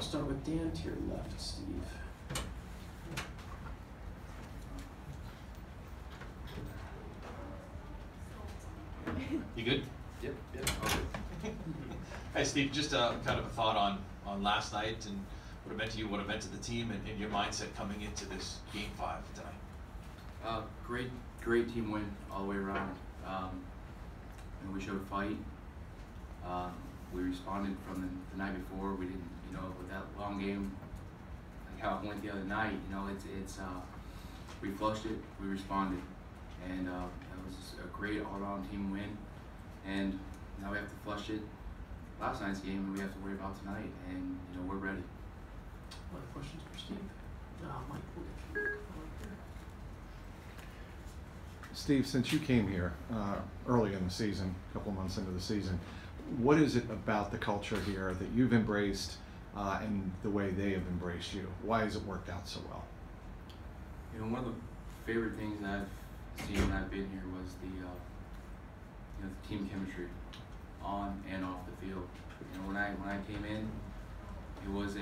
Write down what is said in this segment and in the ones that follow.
start with Dan to your left, Steve. You good? Yep. Okay. Hey Steve, just kind of a thought on last night and what it meant to you, what it meant to the team, and your mindset coming into this Game 5 tonight. Great team win all the way around. And we showed fight. We responded from the night before. We didn't, with that long game, like how it went the other night. We flushed it. We responded, and that was a great all-around team win. And now we have to flush it. Last night's game, and we have to worry about tonight. And we're ready. Other questions for Steve? Mike, we'll get you. Steve, since you came here early in the season, a couple months into the season, what is it about the culture here that you've embraced and the way they have embraced you? Why has it worked out so well? One of the favorite things I've seen when I've been here was the team chemistry on and off the field. When I came in, it was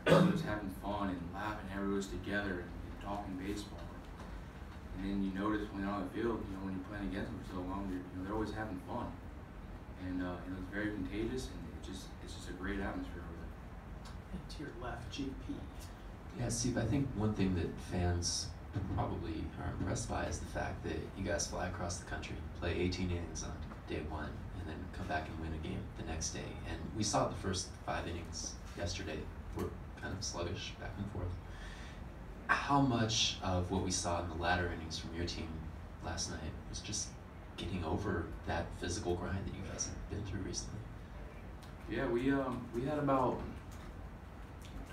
everyone was having fun and laughing, everyone was together and talking baseball. And then you notice when you're on the field, when you're playing against them for so long, they're always having fun. And it's very contagious, and it's just a great atmosphere over there. And to your left, JP. Yeah, Steve, I think one thing that fans probably are impressed by is the fact that you guys fly across the country, play 18 innings on day one, and then come back and win a game the next day. And we saw the first 5 innings yesterday were kind of sluggish, back and forth. How much of what we saw in the latter innings from your team last night was just getting over that physical grind that you guys have been through recently? Yeah, we had about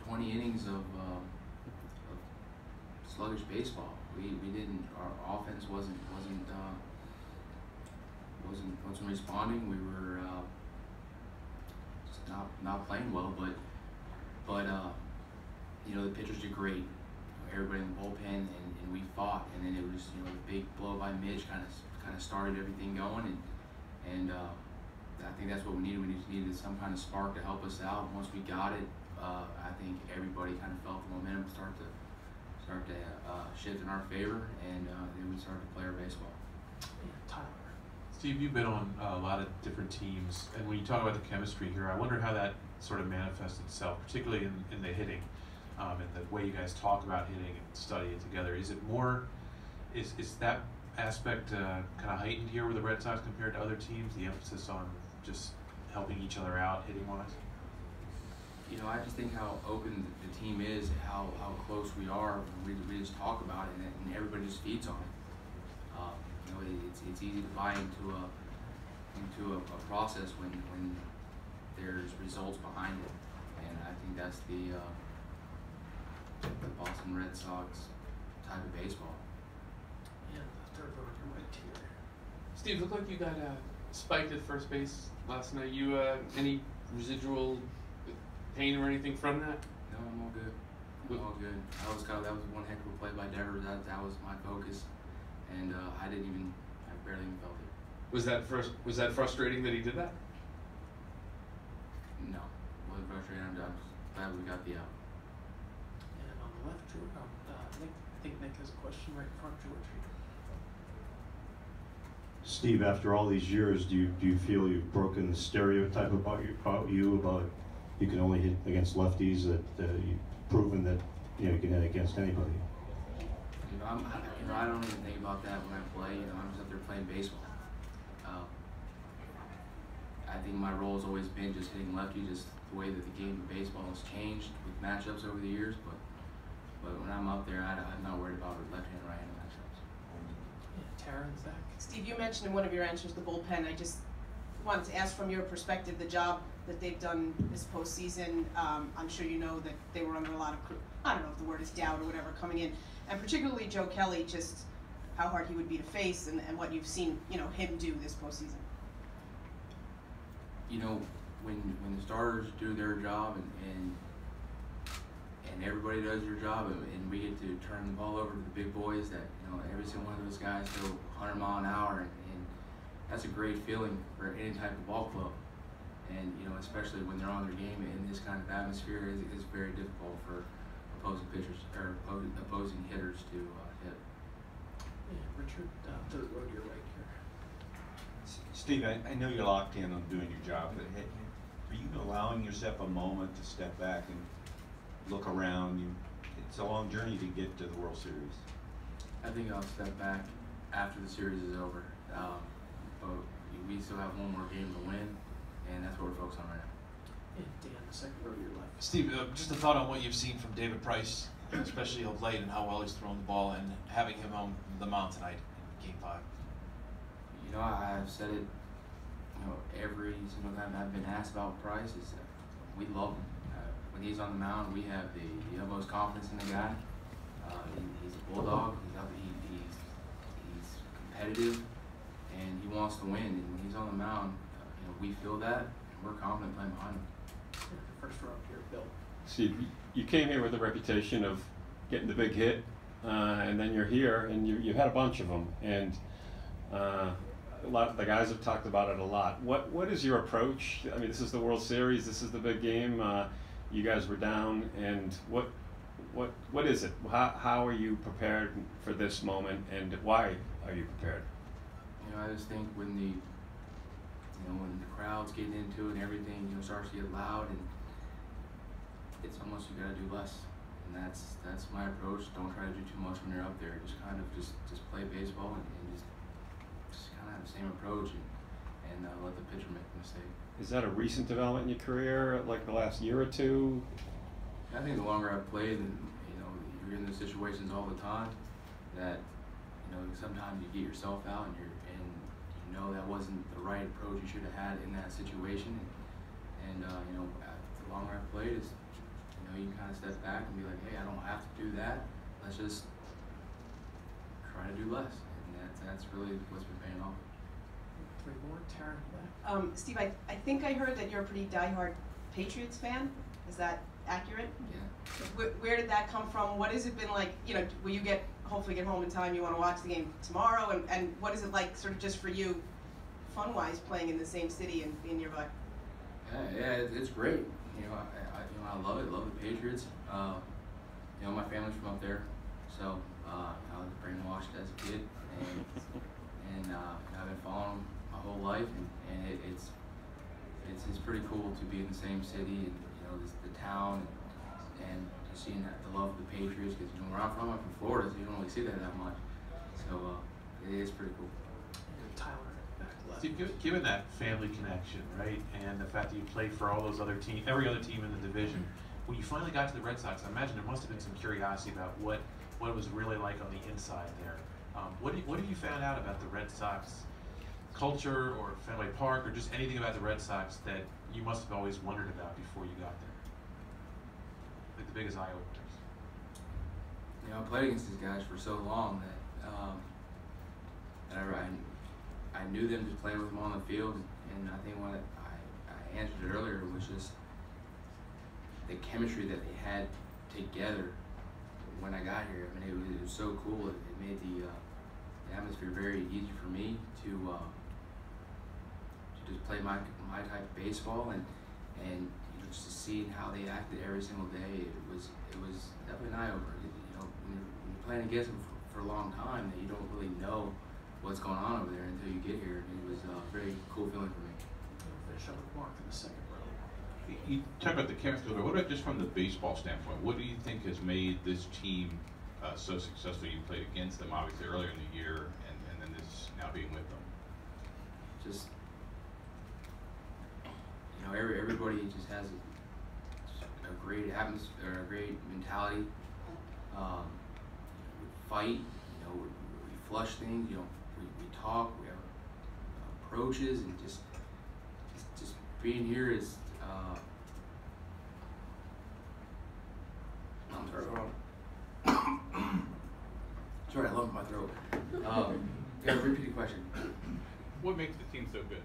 20 innings of sluggish baseball. We didn't. Our offense wasn't responding. We were just not playing well. But the pitchers did great. Everybody in the bullpen, and we fought. And then it was the big blow by Mitch kind of started everything going. And I think that's what we needed. We needed some kind of spark to help us out. Once we got it, I think everybody kind of felt the momentum start to shift in our favor, and then we started to play our baseball. Yeah, Tyler. Steve, you've been on a lot of different teams, and when you talk about the chemistry here, I wonder how that sort of manifests itself, particularly in the hitting, and the way you guys talk about hitting and study it together. Is it more, is that aspect kind of heightened here with the Red Sox compared to other teams, the emphasis on just helping each other out hitting-wise? I just think how open the team is, how close we are. We just talk about it, and everybody just feeds on it. It's easy to buy into a process when there's results behind it, and I think that's the Boston Red Sox type of baseball. And the third row, your right here. Steve, looked like you got spiked at first base last night. You any residual pain or anything from that? No, I'm all good. I'm all good. That was one heck of a play by Devers. That was my focus, and I barely even felt it. Was that frustrating that he did that? No, it wasn't frustrating. I'm just glad we got the out. And on the left, George, Nick. I think Nick has a question right in front, George. Steve, after all these years, do you feel you've broken the stereotype about you you can only hit against lefties, that you've proven that you can hit against anybody? I don't even think about that when I play. I'm just up there playing baseball. I think my role has always been just hitting lefty, just the way that the game of baseball has changed with matchups over the years. But when I'm up there, I'm not worried about left-hand, right-hand matchups. Yeah, Tara and Zach. Steve, you mentioned in one of your answers the bullpen. I just wanted to ask from your perspective the job that they've done this postseason. I'm sure you know that they were under a lot of, I don't know if the word is doubt or whatever, coming in. And particularly Joe Kelly, just how hard he would be to face and what you've seen him do this postseason. When the starters do their job and everybody does their job, and we get to turn the ball over to the big boys that, every single one of those guys throw 100 mile an hour, and that's a great feeling for any type of ball club. and especially when they're on their game in this kind of atmosphere, is very difficult for opposing pitchers or opposing hitters to hit. Yeah, Richard, third row to your right here. Steve, I know you're locked in on doing your job, but are you allowing yourself a moment to step back and look around? It's a long journey to get to the World Series. I think I'll step back after the series is over. But we still have one more game to win, and that's what we're focused on right now. And Dan, the second row to your left. Steve, just a thought on what you've seen from David Price, especially of late, and how well he's thrown the ball, and having him on the mound tonight in Game 5. I've said it, every single time I've been asked about Price, is that we love him. When he's on the mound, we have the utmost confidence in the guy. He's a bulldog. He's competitive, and he wants to win. And when he's on the mound, we feel that, and we're confident playing behind him. First row up here, Bill. Steve, you came here with a reputation of getting the big hit, and then you're here, and you had a bunch of them, and a lot of the guys have talked about it a lot. What is your approach? I mean, this is the World Series. This is the big game. You guys were down, and what is it? How are you prepared for this moment, and why are you prepared? I just think when the crowd's getting into it and everything, starts to get loud, and it's almost you gotta do less, and that's my approach. Don't try to do too much when you're up there. Just kind of just play baseball and just kind of have the same approach and let the pitcher make the mistake. Is that a recent development in your career, like the last year or two? I think the longer I've played, and you're in those situations all the time, that sometimes you get yourself out and that wasn't the right approach you should have had in that situation. And the longer I've played, is you kind of step back and be like, hey, I don't have to do that. Let's just try to do less, and that's really what's been paying off. Three more, Tara back. Steve, I think I heard that you're a pretty diehard Patriots fan. Is that accurate? Yeah. Where did that come from? What has it been like? Will you hopefully get home in time? You want to watch the game tomorrow, and what is it like, sort of just for you, fun-wise, playing in the same city and being nearby? Yeah, it's great. I love it. Love the Patriots. My family's from up there, so I was brainwashed as a kid, and I've been following them my whole life, and it's pretty cool to be in the same city, and the town, and just seeing the love of the Patriots. Because where I'm from Florida, so you don't really see that much. So it is pretty cool. And Tyler back left. Steve, given that family connection, right, and the fact that you played for all those other teams, every other team in the division, when you finally got to the Red Sox, I imagine there must have been some curiosity about what it was really like on the inside there. What have you found out about the Red Sox culture or Fenway Park or just anything about the Red Sox that you must have always wondered about before you got there? Like the biggest eye openers. I played against these guys for so long that I knew them just playing with them on the field, and I think what I answered it earlier was just the chemistry that they had together when I got here. I mean, it was so cool. It made the atmosphere very easy for me to just play my type of baseball, and just to see how they acted every single day. It was definitely an eye opener. When you're playing against them for a long time, that you don't really know what's going on over there until you get here. And it was a very cool feeling for me. We'll finish up with Mark in the second row. You talk about the chemistry, but what about just from the baseball standpoint? What do you think has made this team so successful? You played against them obviously earlier in the year, and then this now being with them. Just everybody just has a great atmosphere, a great mentality. We fight, we flush things. We talk. We have approaches, and just being here is. I'm sorry. Sorry, I lump in my throat. Yeah, repeat the question. What makes the team so good?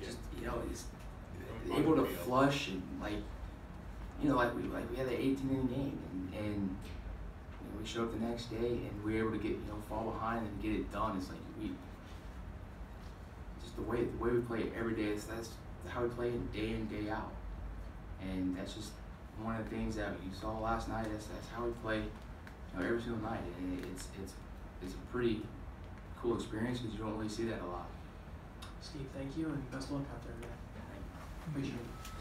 Just he's able to flush and like we had the 18-inning game, and we showed up the next day and we were able to get fall behind and get it done. It's like just the way we play it every day. That's how we play day in, day out. And that's just one of the things that you saw last night. That's how we play, every single night. And it's a pretty cool experience because you don't really see that a lot. Steve, thank you, and best of luck out there, man. Appreciate it.